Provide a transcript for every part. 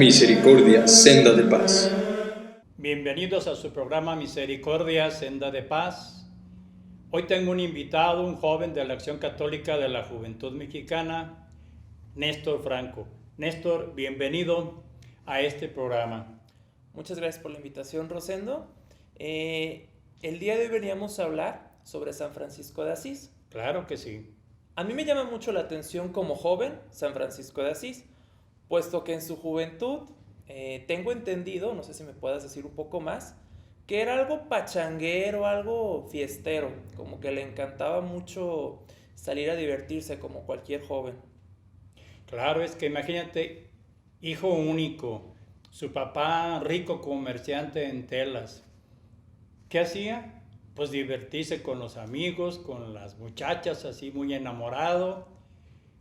Misericordia, senda de paz. Bienvenidos a su programa Misericordia, senda de paz. Hoy tengo un invitado, un joven de la Acción Católica de la Juventud Mexicana, Néstor Franco. Néstor, bienvenido a este programa. Muchas gracias por la invitación, Rosendo. El día de hoy veníamos a hablar sobre San Francisco de Asís. Claro que sí. A mí me llama mucho la atención como joven San Francisco de Asís, puesto que en su juventud tengo entendido, no sé si me puedas decir un poco más, que era algo pachanguero, algo fiestero, como que le encantaba mucho salir a divertirse como cualquier joven. Claro, es que imagínate, hijo único, su papá rico comerciante en telas. ¿Qué hacía? Pues divertirse con los amigos, con las muchachas, así muy enamorado.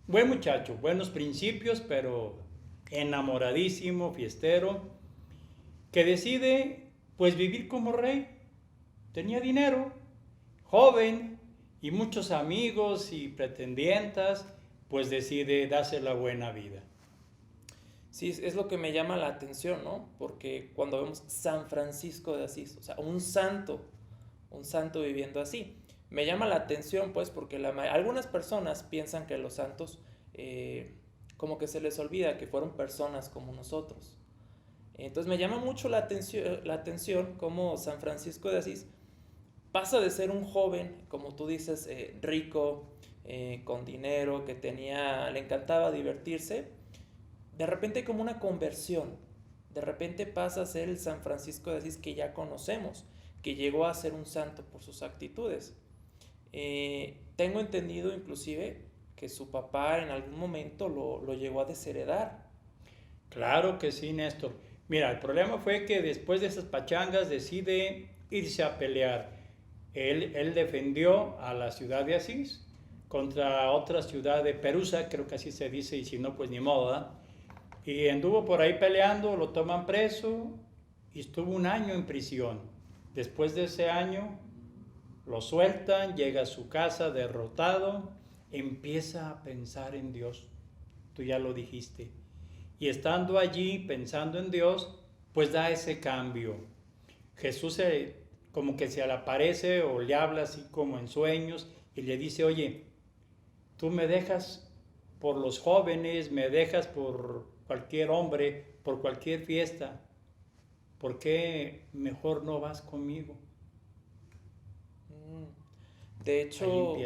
Buen muchacho, buenos principios, pero enamoradísimo, fiestero, que decide pues vivir como rey. Tenía dinero, joven y muchos amigos y pretendientas, pues decide darse la buena vida. Sí, es lo que me llama la atención, ¿no? Porque cuando vemos San Francisco de Asís, o sea, un santo viviendo así, me llama la atención, pues, porque algunas personas piensan que los santos, como que se les olvida que fueron personas como nosotros. Entonces me llama mucho la atención cómo San Francisco de Asís pasa de ser un joven, como tú dices, rico, con dinero, que le encantaba divertirse. De repente hay como una conversión, de repente pasa a ser el San Francisco de Asís que ya conocemos, que llegó a ser un santo por sus actitudes. Tengo entendido inclusive que su papá en algún momento lo llegó a desheredar. Claro que sí, Néstor. Mira, el problema fue que después de esas pachangas decide irse a pelear. Él defendió a la ciudad de Asís contra otra ciudad de Perusa, creo que así se dice, y si no, pues ni modo, ¿verdad? Y anduvo por ahí peleando, lo toman preso y estuvo un año en prisión. Después de ese año lo sueltan, llega a su casa derrotado, empieza a pensar en Dios. Tú ya lo dijiste. Y estando allí pensando en Dios, pues da ese cambio. Jesús como que se le aparece o le habla así como en sueños y le dice, oye, tú me dejas por los jóvenes, me dejas por cualquier hombre, por cualquier fiesta. ¿Por qué mejor no vas conmigo? De hecho,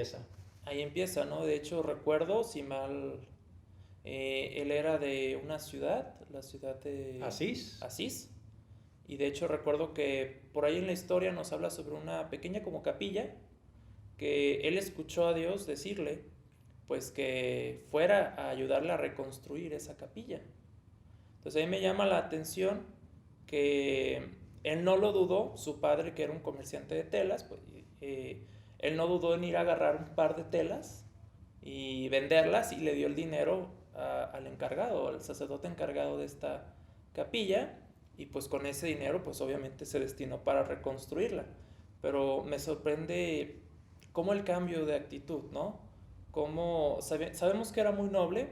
ahí empieza, ¿no? De hecho, recuerdo, si mal, él era de una ciudad, la ciudad de Asís. Y de hecho recuerdo que por ahí en la historia nos habla sobre una pequeña como capilla, que él escuchó a Dios decirle, pues que fuera a ayudarle a reconstruir esa capilla. Entonces ahí me llama la atención que él no lo dudó, su padre que era un comerciante de telas, pues él no dudó en ir a agarrar un par de telas y venderlas y le dio el dinero al encargado, al sacerdote encargado de esta capilla, y pues con ese dinero pues obviamente se destinó para reconstruirla. Pero me sorprende cómo el cambio de actitud, ¿no? Cómo sabemos que era muy noble,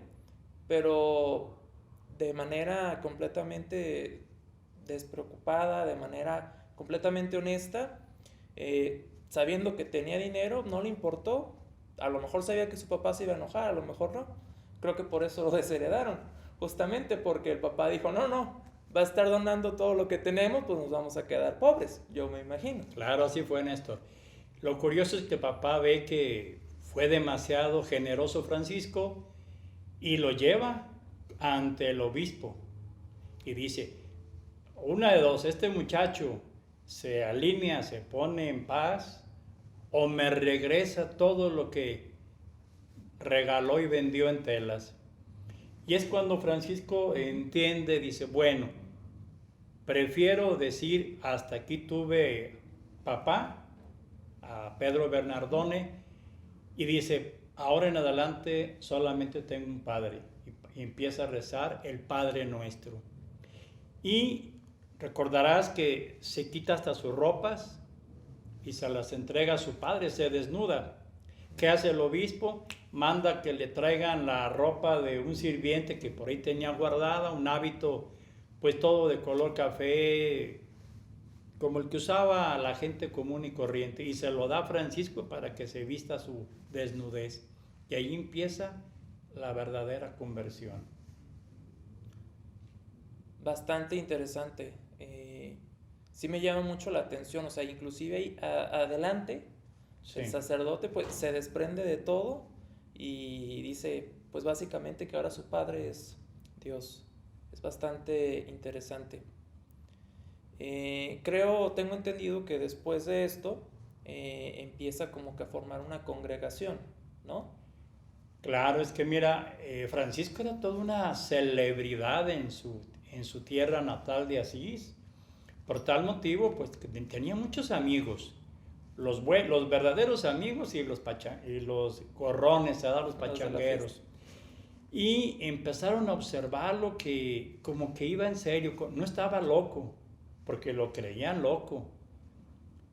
pero de manera completamente despreocupada, de manera completamente honesta, sabiendo que tenía dinero, no le importó. A lo mejor sabía que su papá se iba a enojar, a lo mejor no. Creo que por eso lo desheredaron, justamente porque el papá dijo, no, va a estar donando todo lo que tenemos, pues nos vamos a quedar pobres, yo me imagino. Claro, así fue, Néstor. Lo curioso es que papá ve que fue demasiado generoso Francisco y lo lleva ante el obispo y dice, una de dos, este muchacho se alinea, se pone en paz o me regresa todo lo que regaló y vendió en telas. Y es cuando Francisco entiende, dice, bueno, prefiero decir hasta aquí tuve papá, a Pedro Bernardone, y dice, ahora en adelante solamente tengo un padre. Y empieza a rezar el Padre Nuestro. Y recordarás que se quita hasta sus ropas y se las entrega a su padre, se desnuda. ¿Qué hace el obispo? Manda que le traigan la ropa de un sirviente que por ahí tenía guardada, un hábito pues todo de color café, como el que usaba la gente común y corriente, y se lo da a Francisco para que se vista su desnudez. Y ahí empieza la verdadera conversión. Bastante interesante. Sí me llama mucho la atención, o sea, inclusive ahí adelante, sí, el sacerdote pues se desprende de todo y dice, pues básicamente que ahora su padre es Dios. Es bastante interesante. Tengo entendido que después de esto empieza como que a formar una congregación, ¿no? Claro, es que mira, Francisco era toda una celebridad en su tierra natal de Asís. Por tal motivo, pues tenía muchos amigos, los verdaderos amigos y los gorrones, los pachangueros. Y empezaron a observarlo que como que iba en serio, no estaba loco, porque lo creían loco.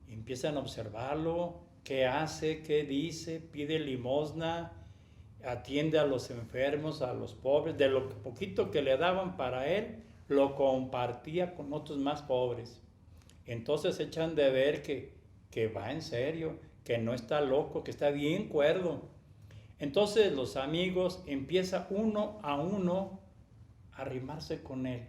Empiezan a observarlo, qué hace, qué dice, pide limosna, atiende a los enfermos, a los pobres, de lo poquito que le daban para él, lo compartía con otros más pobres. Entonces echan de ver que va en serio, que no está loco, que está bien cuerdo. Entonces los amigos empiezan uno a arrimarse con él,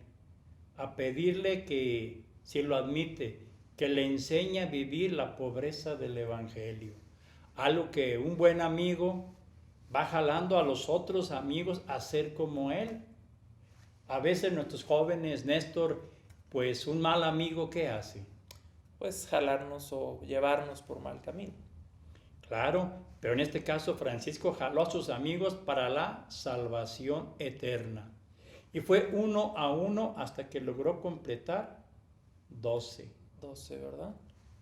a pedirle que, si lo admite, que le enseñe a vivir la pobreza del evangelio. Algo que un buen amigo va jalando a los otros amigos a ser como él. A veces nuestros jóvenes, Néstor, pues un mal amigo, ¿qué hace? Pues jalarnos o llevarnos por mal camino. Claro, pero en este caso Francisco jaló a sus amigos para la salvación eterna. Y fue uno a uno hasta que logró completar 12. 12, ¿verdad?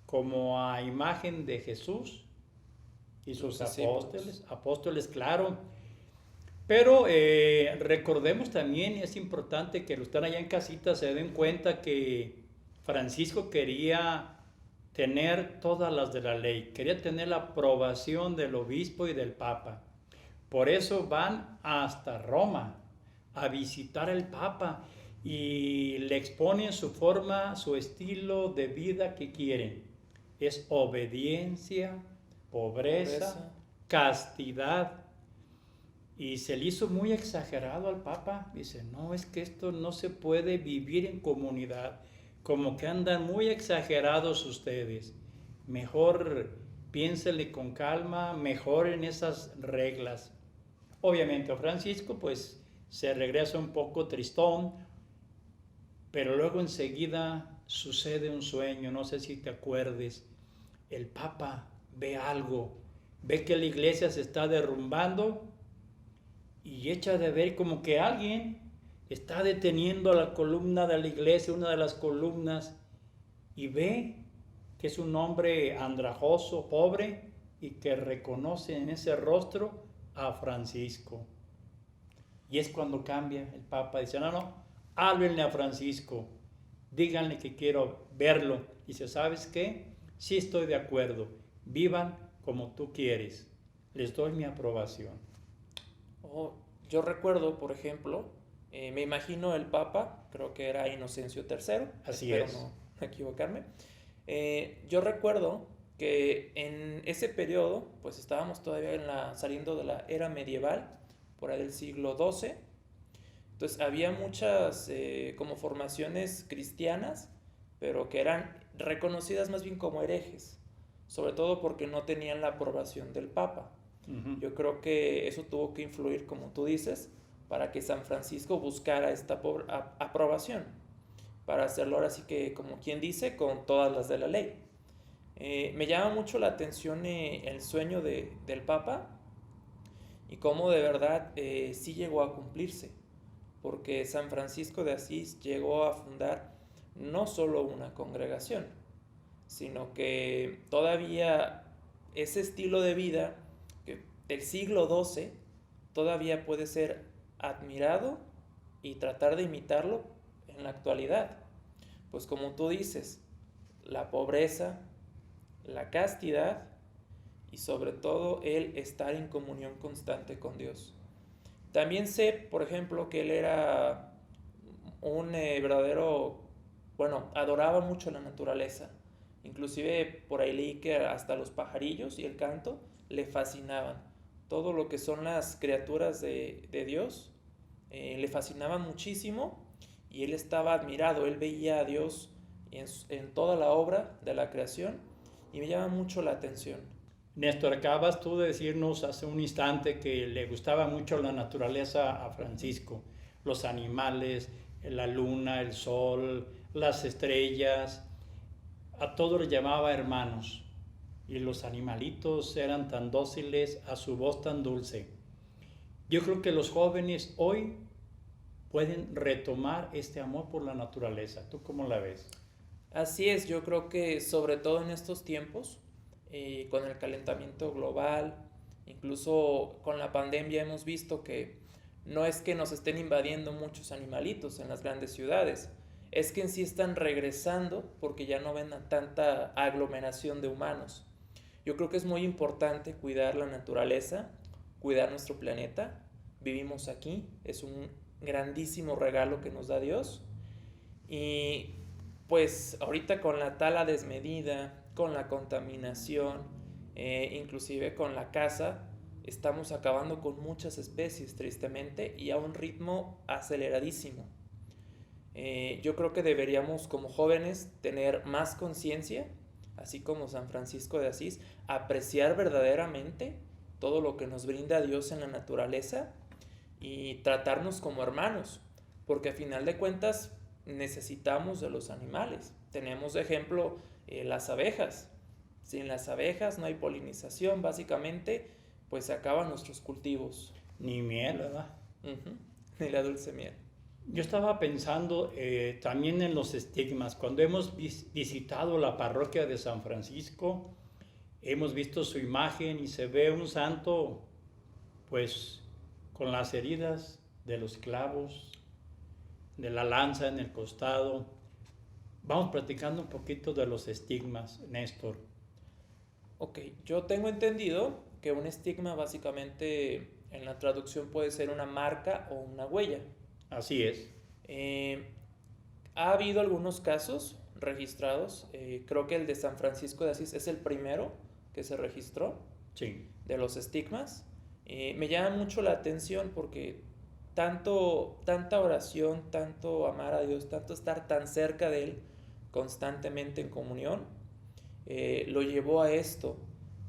Como a imagen de Jesús y sus apóstoles, claro. Pero recordemos también, y es importante que los que están allá en casita se den cuenta que Francisco quería tener todas las de la ley, quería tener la aprobación del obispo y del papa. Por eso van hasta Roma a visitar al papa y le exponen su forma, su estilo de vida que quieren. Es obediencia, pobreza, castidad. Y se le hizo muy exagerado al Papa. Dice, no, es que esto no se puede vivir en comunidad. Como que andan muy exagerados ustedes. Mejor piénsele con calma, mejoren esas reglas. Obviamente a Francisco pues se regresa un poco tristón, pero luego enseguida sucede un sueño, no sé si te acuerdes. El Papa ve algo, ve que la iglesia se está derrumbando y echa de ver como que alguien está deteniendo a la columna de la iglesia, una de las columnas, y ve que es un hombre andrajoso, pobre, y que reconoce en ese rostro a Francisco. Y es cuando cambia el Papa, dice, no, háblenle a Francisco, díganle que quiero verlo. Dice, ¿sabes qué? Sí estoy de acuerdo, vivan como tú quieres, les doy mi aprobación. Yo recuerdo, por ejemplo, me imagino el Papa, creo que era Inocencio III, así espero es, no equivocarme. Yo recuerdo que en ese periodo, pues estábamos todavía saliendo de la era medieval, por ahí del siglo XII. Entonces había muchas como formaciones cristianas, pero que eran reconocidas más bien como herejes, sobre todo porque no tenían la aprobación del Papa. Yo creo que eso tuvo que influir, como tú dices, para que San Francisco buscara esta aprobación, para hacerlo ahora sí que, como quien dice, con todas las de la ley. Me llama mucho la atención el sueño del Papa y cómo de verdad sí llegó a cumplirse, porque San Francisco de Asís llegó a fundar no solo una congregación, sino que todavía ese estilo de vida del siglo XII todavía puede ser admirado y tratar de imitarlo en la actualidad. Pues como tú dices, la pobreza, la castidad y sobre todo el estar en comunión constante con Dios. También sé, por ejemplo, que él era un verdadero, bueno, adoraba mucho la naturaleza. Inclusive por ahí leí que hasta los pajarillos y el canto le fascinaban. Todo lo que son las criaturas de Dios le fascinaban muchísimo y él estaba admirado. Él veía a Dios en toda la obra de la creación y me llama mucho la atención. Néstor, acabas tú de decirnos hace un instante que le gustaba mucho la naturaleza a Francisco, los animales, la luna, el sol, las estrellas, a todos les llamaba hermanos y los animalitos eran tan dóciles, a su voz tan dulce. Yo creo que los jóvenes hoy pueden retomar este amor por la naturaleza. ¿Tú cómo la ves? Así es, yo creo que sobre todo en estos tiempos, con el calentamiento global, incluso con la pandemia hemos visto que no es que nos estén invadiendo muchos animalitos en las grandes ciudades, es que en sí están regresando porque ya no ven a tanta aglomeración de humanos. Yo creo que es muy importante cuidar la naturaleza, cuidar nuestro planeta. Vivimos aquí, es un grandísimo regalo que nos da Dios. Y pues ahorita con la tala desmedida, con la contaminación, inclusive con la caza, estamos acabando con muchas especies, tristemente, y a un ritmo aceleradísimo. Yo creo que deberíamos como jóvenes tener más conciencia, así como San Francisco de Asís, apreciar verdaderamente todo lo que nos brinda Dios en la naturaleza y tratarnos como hermanos, porque a final de cuentas necesitamos de los animales. Tenemos de ejemplo las abejas. Sin las abejas no hay polinización, básicamente, pues se acaban nuestros cultivos. Ni miel, ¿verdad? Ni la dulce miel. Yo estaba pensando también en los estigmas. Cuando hemos visitado la parroquia de San Francisco, hemos visto su imagen y se ve un santo, pues, con las heridas de los clavos, de la lanza en el costado. Vamos platicando un poquito de los estigmas, Néstor. Ok, yo tengo entendido que un estigma básicamente en la traducción puede ser una marca o una huella. Así es. Ha habido algunos casos registrados, creo que el de San Francisco de Asís es el primero que se registró, sí, de los estigmas. Me llama mucho la atención porque tanta oración, tanto amar a Dios, tanto estar tan cerca de Él constantemente en comunión, lo llevó a esto.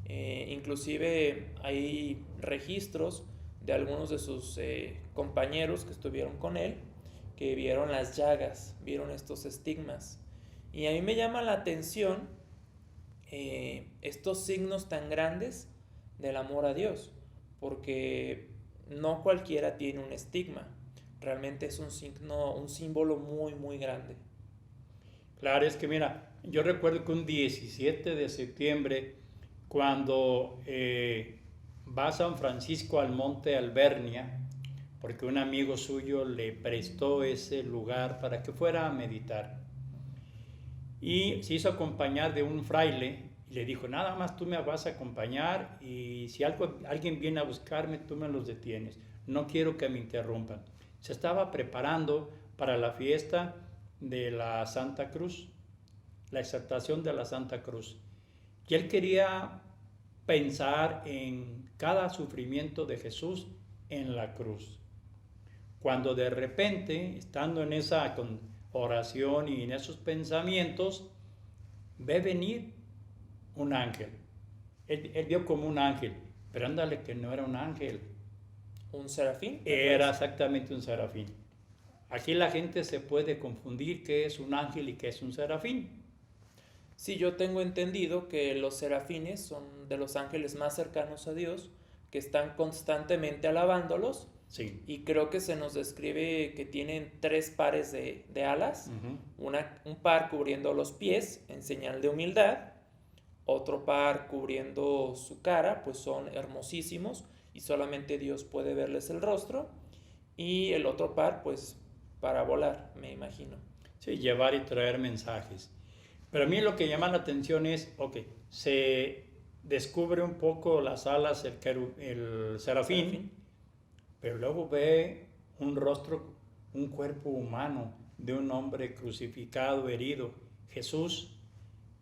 Inclusive hay registros de algunos de sus compañeros que estuvieron con él, que vieron las llagas, vieron estos estigmas. Y a mí me llama la atención estos signos tan grandes del amor a Dios, porque no cualquiera tiene un estigma, realmente es un símbolo muy, muy grande. Claro, es que mira, yo recuerdo que un 17 de septiembre, cuando va San Francisco al Monte Albernia, porque un amigo suyo le prestó ese lugar para que fuera a meditar. Y se hizo acompañar de un fraile y le dijo, nada más tú me vas a acompañar y si alguien viene a buscarme, tú me los detienes. No quiero que me interrumpan. Se estaba preparando para la fiesta de la Santa Cruz, la exaltación de la Santa Cruz. Y él quería pensar en cada sufrimiento de Jesús en la cruz. Cuando de repente, estando en esa oración y en esos pensamientos, ve venir un ángel. Él vio como un ángel, pero ándale que no era un ángel. ¿Un serafín? Era exactamente un serafín. Aquí la gente se puede confundir qué es un ángel y qué es un serafín. Sí, yo tengo entendido que los serafines son de los ángeles más cercanos a Dios, que están constantemente alabándolos. Sí. Y creo que se nos describe que tienen 3 pares de alas, un par cubriendo los pies en señal de humildad, otro par cubriendo su cara, pues son hermosísimos y solamente Dios puede verles el rostro, y el otro par pues para volar, me imagino. Sí, llevar y traer mensajes. Pero a mí lo que llama la atención es, se descubre un poco las alas el serafín, pero luego ve un rostro, un cuerpo humano, de un hombre crucificado, herido, Jesús,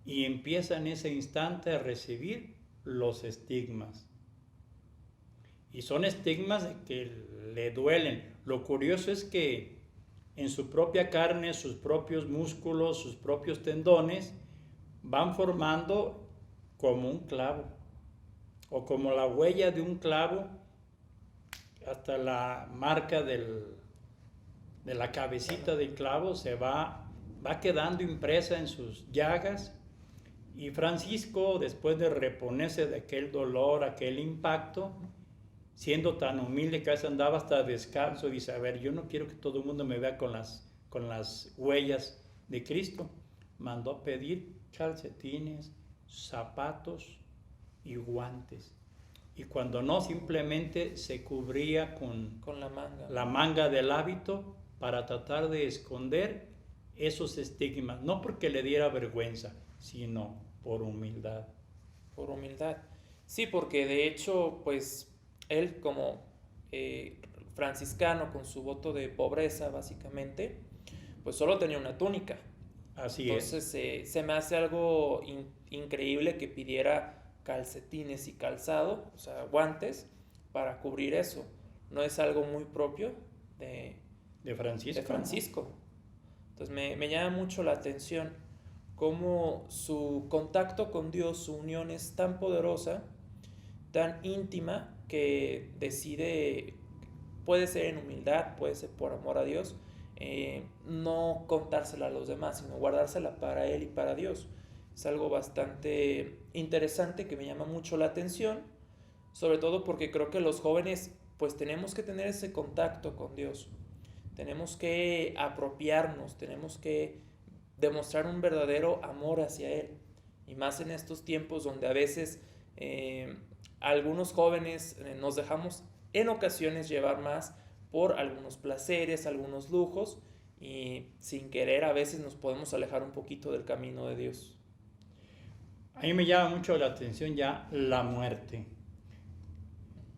y empieza en ese instante a recibir los estigmas. Y son estigmas que le duelen. Lo curioso es que en su propia carne, sus propios músculos, sus propios tendones, van formando como un clavo, o como la huella de un clavo, hasta la marca de la cabecita del clavo se va quedando impresa en sus llagas. Y Francisco, después de reponerse de aquel dolor, aquel impacto, siendo tan humilde que a veces andaba hasta descalzo, dice, a ver, yo no quiero que todo el mundo me vea con las huellas de Cristo. Mandó a pedir calcetines, zapatos y guantes. Y cuando no, simplemente se cubría con la manga del hábito para tratar de esconder esos estigmas, no porque le diera vergüenza, sino por humildad. Por humildad. Sí, porque de hecho, pues, él como franciscano, con su voto de pobreza, básicamente, pues solo tenía una túnica. Así Entonces, se me hace algo increíble que pidiera calcetines y calzado, o sea, guantes, para cubrir eso. No es algo muy propio de Francisco. Entonces, me llama mucho la atención cómo su contacto con Dios, su unión es tan poderosa, tan íntima, que decide, puede ser en humildad, puede ser por amor a Dios, no contársela a los demás, sino guardársela para él y para Dios. Es algo bastante interesante que me llama mucho la atención, sobre todo porque creo que los jóvenes pues tenemos que tener ese contacto con Dios, tenemos que apropiarnos, tenemos que demostrar un verdadero amor hacia Él, y más en estos tiempos donde a veces algunos jóvenes nos dejamos en ocasiones llevar más por algunos placeres, algunos lujos, y sin querer a veces nos podemos alejar un poquito del camino de Dios. A mí me llama mucho la atención ya la muerte.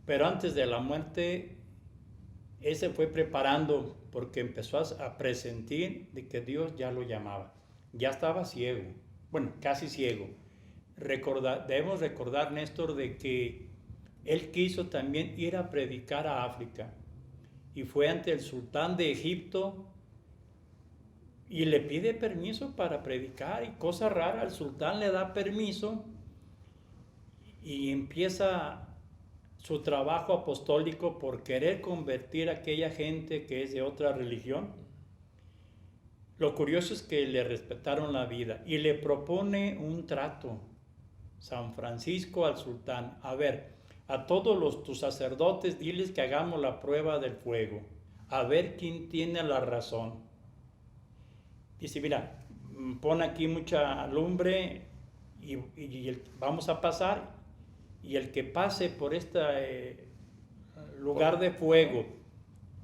Pero antes de la muerte, él se fue preparando porque empezó a presentir de que Dios ya lo llamaba. Ya estaba ciego, bueno, casi ciego. Debemos recordar, Néstor, de que él quiso también ir a predicar a África. Y fue ante el sultán de Egipto y le pide permiso para predicar, y cosa rara, el sultán le da permiso y empieza su trabajo apostólico por querer convertir a aquella gente que es de otra religión. Lo curioso es que le respetaron la vida y le propone un trato, San Francisco, al sultán. A ver, a todos tus sacerdotes diles que hagamos la prueba del fuego, a ver quién tiene la razón. Dice, mira, pon aquí mucha lumbre y vamos a pasar, y el que pase por este lugar de fuego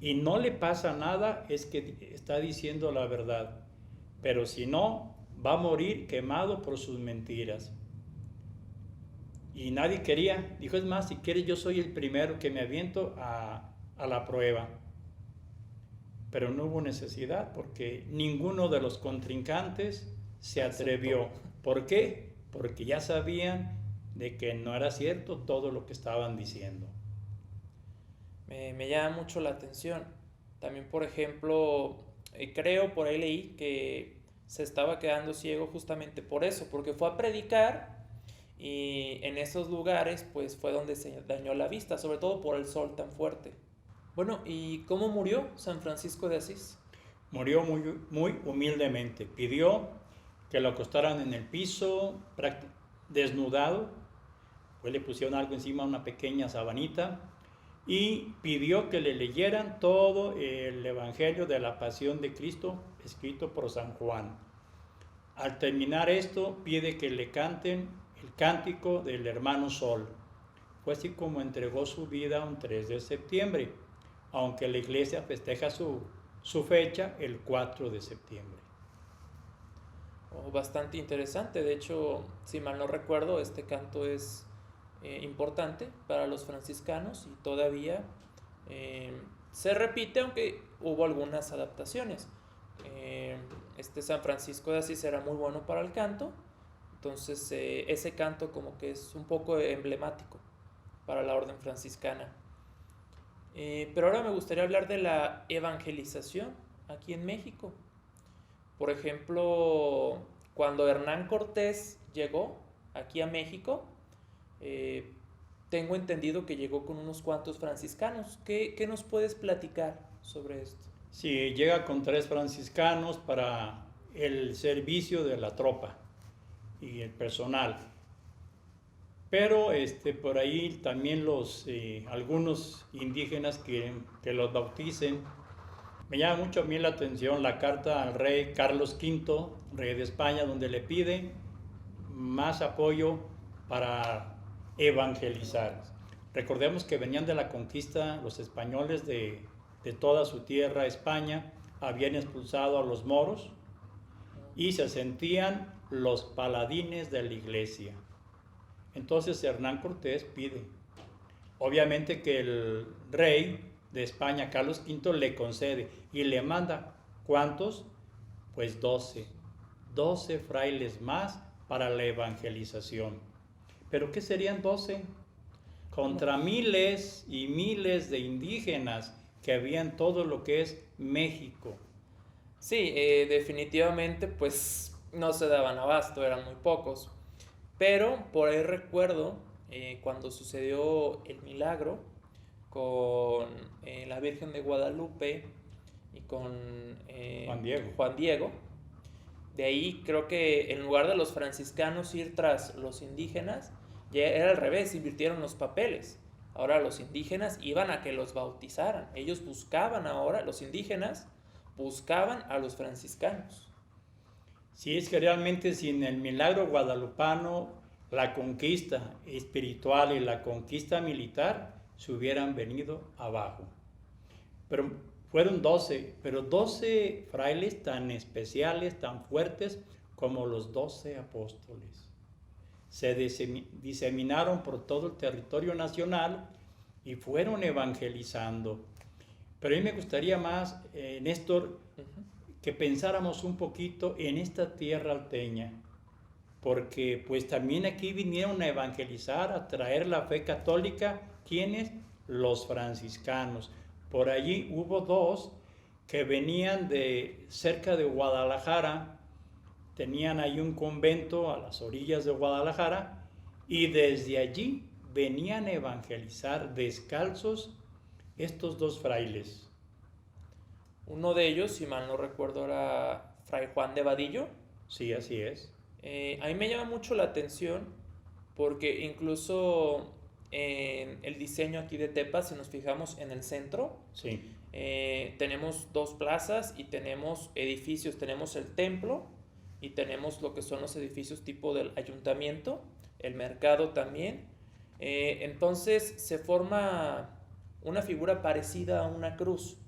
y no le pasa nada es que está diciendo la verdad, pero si no, va a morir quemado por sus mentiras. Y nadie quería, dijo, es más, si quieres yo soy el primero que me aviento a la prueba. Pero no hubo necesidad porque ninguno de los contrincantes se atrevió. ¿Por qué? Porque ya sabían de que no era cierto todo lo que estaban diciendo. Me llama mucho la atención. También, por ejemplo, creo, por ahí leí que se estaba quedando ciego justamente por eso, porque fue a predicar y en esos lugares pues fue donde se dañó la vista, sobre todo por el sol tan fuerte. Bueno, ¿y cómo murió San Francisco de Asís? Murió muy, muy humildemente. Pidió que lo acostaran en el piso, desnudado, pues le pusieron algo encima, una pequeña sabanita, y pidió que le leyeran todo el Evangelio de la Pasión de Cristo, escrito por San Juan. Al terminar esto, pide que le canten el cántico del hermano Sol. Fue así como entregó su vida un 3 de septiembre, aunque la iglesia festeja su fecha el 4 de septiembre. Bastante interesante. De hecho, si mal no recuerdo, este canto es importante para los franciscanos y todavía se repite, aunque hubo algunas adaptaciones. San Francisco de Asís era muy bueno para el canto, entonces ese canto como que es un poco emblemático para la orden franciscana. Pero ahora me gustaría hablar de la evangelización aquí en México. Por ejemplo, cuando Hernán Cortés llegó aquí a México, tengo entendido que llegó con unos cuantos franciscanos. ¿Qué nos puedes platicar sobre esto? Sí, llega con 3 franciscanos para el servicio de la tropa y el personal. Pero por ahí también algunos indígenas quieren que los bauticen. Me llama mucho a mí la atención la carta al rey Carlos V, rey de España, donde le pide más apoyo para evangelizar. Recordemos que venían de la conquista los españoles de toda su tierra, España, habían expulsado a los moros y se sentían los paladines de la iglesia. Entonces Hernán Cortés pide, obviamente que el rey de España, Carlos V, le concede y le manda, ¿cuántos? Pues 12 frailes más para la evangelización. ¿Pero qué serían 12? Contra miles y miles de indígenas que había en todo lo que es México. Sí, definitivamente pues no se daban abasto, eran muy pocos. Pero por ahí recuerdo cuando sucedió el milagro con la Virgen de Guadalupe y con Juan Diego. De ahí creo que en lugar de los franciscanos ir tras los indígenas, ya era al revés, invirtieron los papeles. Ahora los indígenas iban a que los bautizaran. Ellos buscaban ahora, los indígenas buscaban a los franciscanos. Sí, es que realmente sin el milagro guadalupano, la conquista espiritual y la conquista militar se hubieran venido abajo. Pero fueron 12, pero 12 frailes tan especiales, tan fuertes como los 12 apóstoles. Se diseminaron por todo el territorio nacional y fueron evangelizando. Pero a mí me gustaría más, Néstor, que pensáramos un poquito en esta tierra alteña, porque pues también aquí vinieron a evangelizar, a traer la fe católica. ¿Quiénes? Los franciscanos. Por allí hubo 2 que venían de cerca de Guadalajara, tenían ahí un convento a las orillas de Guadalajara y desde allí venían a evangelizar descalzos estos 2 frailes. Uno de ellos, si mal no recuerdo, era Fray Juan de Vadillo. Sí, así es. A mí me llama mucho la atención porque incluso en el diseño aquí de Tepa, si nos fijamos en el centro, sí. Tenemos 2 plazas y tenemos edificios. Tenemos el templo y tenemos lo que son los edificios tipo del ayuntamiento, el mercado también. Entonces se forma una figura parecida a una cruz.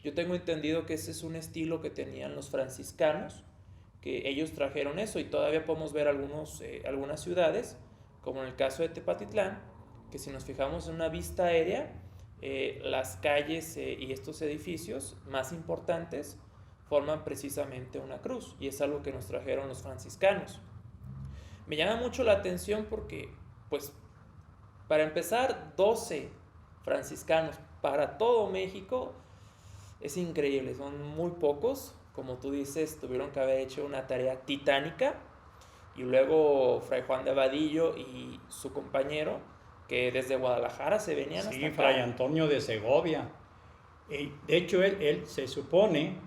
Yo tengo entendido que ese es un estilo que tenían los franciscanos, que ellos trajeron eso y todavía podemos ver algunas ciudades, como en el caso de Tepatitlán, que si nos fijamos en una vista aérea, las calles y estos edificios más importantes forman precisamente una cruz y es algo que nos trajeron los franciscanos. Me llama mucho la atención porque, pues, para empezar, 12 franciscanos para todo México es increíble, son muy pocos. Como tú dices, tuvieron que haber hecho una tarea titánica. Y luego Fray Juan de Vadillo y su compañero, que desde Guadalajara se venían hasta acá. Sí, Fray Antonio de Segovia. De hecho, él se supone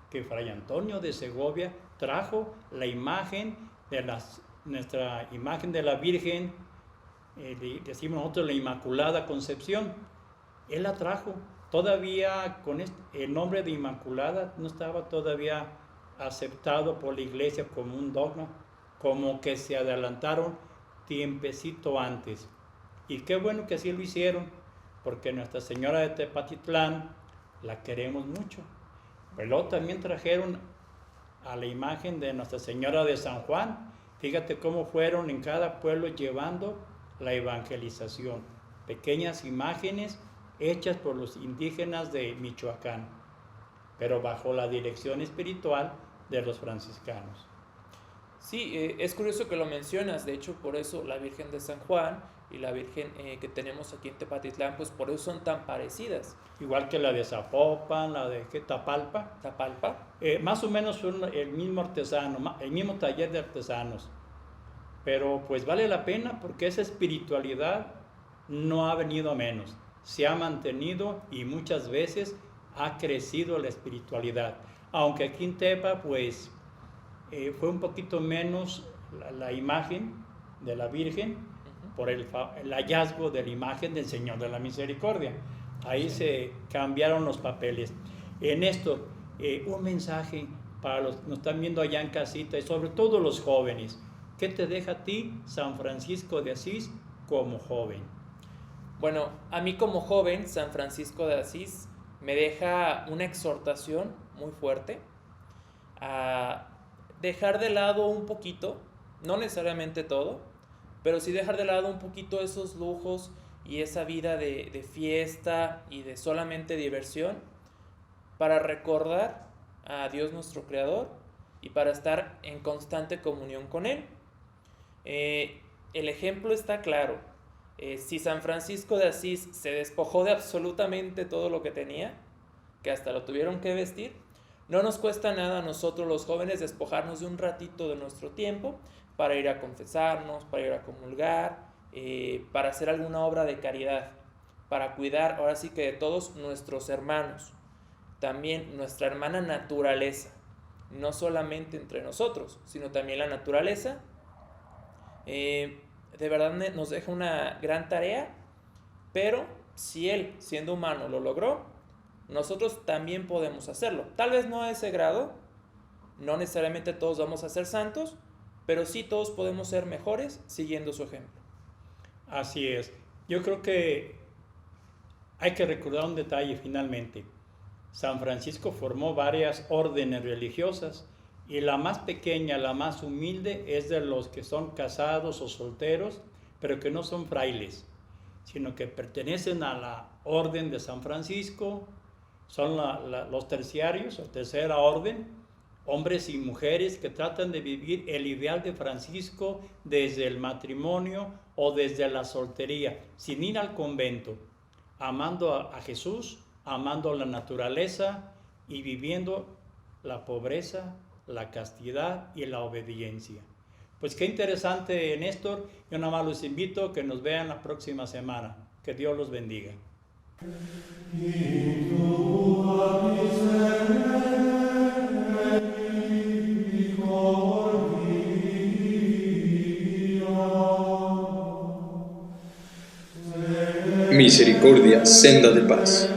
que Fray Antonio de Segovia trajo la imagen de nuestra imagen de la Virgen, decimos nosotros la Inmaculada Concepción. Él la trajo. Todavía con el nombre de Inmaculada no estaba todavía aceptado por la iglesia como un dogma, como que se adelantaron tiempecito antes. Y qué bueno que así lo hicieron, porque Nuestra Señora de Tepatitlán la queremos mucho. Pero luego también trajeron a la imagen de Nuestra Señora de San Juan. Fíjate cómo fueron en cada pueblo llevando la evangelización. Pequeñas imágenes hechas por los indígenas de Michoacán. pero bajo la dirección espiritual de los franciscanos. Sí, es curioso que lo mencionas. De hecho, por eso la Virgen de San Juan y la Virgen que tenemos aquí en Tepatitlán, pues por eso son tan parecidas. Igual que la de Zapopan, la de Tapalpa. Tapalpa. Más o menos son el mismo artesano, el mismo taller de artesanos. Pero pues vale la pena porque esa espiritualidad no ha venido a menos. Se ha mantenido y muchas veces ha crecido la espiritualidad. Aunque aquí en Tepa, pues fue un poquito menos la imagen de la Virgen por el hallazgo de la imagen del Señor de la Misericordia. Ahí se cambiaron los papeles. Néstor, un mensaje para los que nos están viendo allá en casita y sobre todo los jóvenes. ¿Qué te deja a ti San Francisco de Asís como joven? Bueno, a mí como joven, San Francisco de Asís me deja una exhortación muy fuerte a dejar de lado un poquito, no necesariamente todo, pero sí dejar de lado un poquito esos lujos y esa vida de fiesta y de solamente diversión para recordar a Dios nuestro Creador y para estar en constante comunión con Él. El ejemplo está claro. Si San Francisco de Asís se despojó de absolutamente todo lo que tenía, que hasta lo tuvieron que vestir, no nos cuesta nada a nosotros los jóvenes despojarnos de un ratito de nuestro tiempo para ir a confesarnos, para ir a comulgar, para hacer alguna obra de caridad, para cuidar ahora sí que de todos nuestros hermanos, también nuestra hermana naturaleza, no solamente entre nosotros, sino también la naturaleza. De verdad nos deja una gran tarea, pero si Él, siendo humano, lo logró, nosotros también podemos hacerlo. Tal vez no a ese grado, no necesariamente todos vamos a ser santos, pero sí todos podemos ser mejores siguiendo su ejemplo. Así es. Yo creo que hay que recordar un detalle finalmente. San Francisco formó varias órdenes religiosas y la más pequeña, la más humilde, es de los que son casados o solteros, pero que no son frailes, sino que pertenecen a la orden de San Francisco, son los terciarios o tercera orden, hombres y mujeres que tratan de vivir el ideal de Francisco desde el matrimonio o desde la soltería, sin ir al convento, amando a Jesús, amando la naturaleza y viviendo la pobreza, la castidad y la obediencia. Pues qué interesante, Néstor. Yo nada más los invito a que nos vean la próxima semana. Que Dios los bendiga. Misericordia, senda de paz.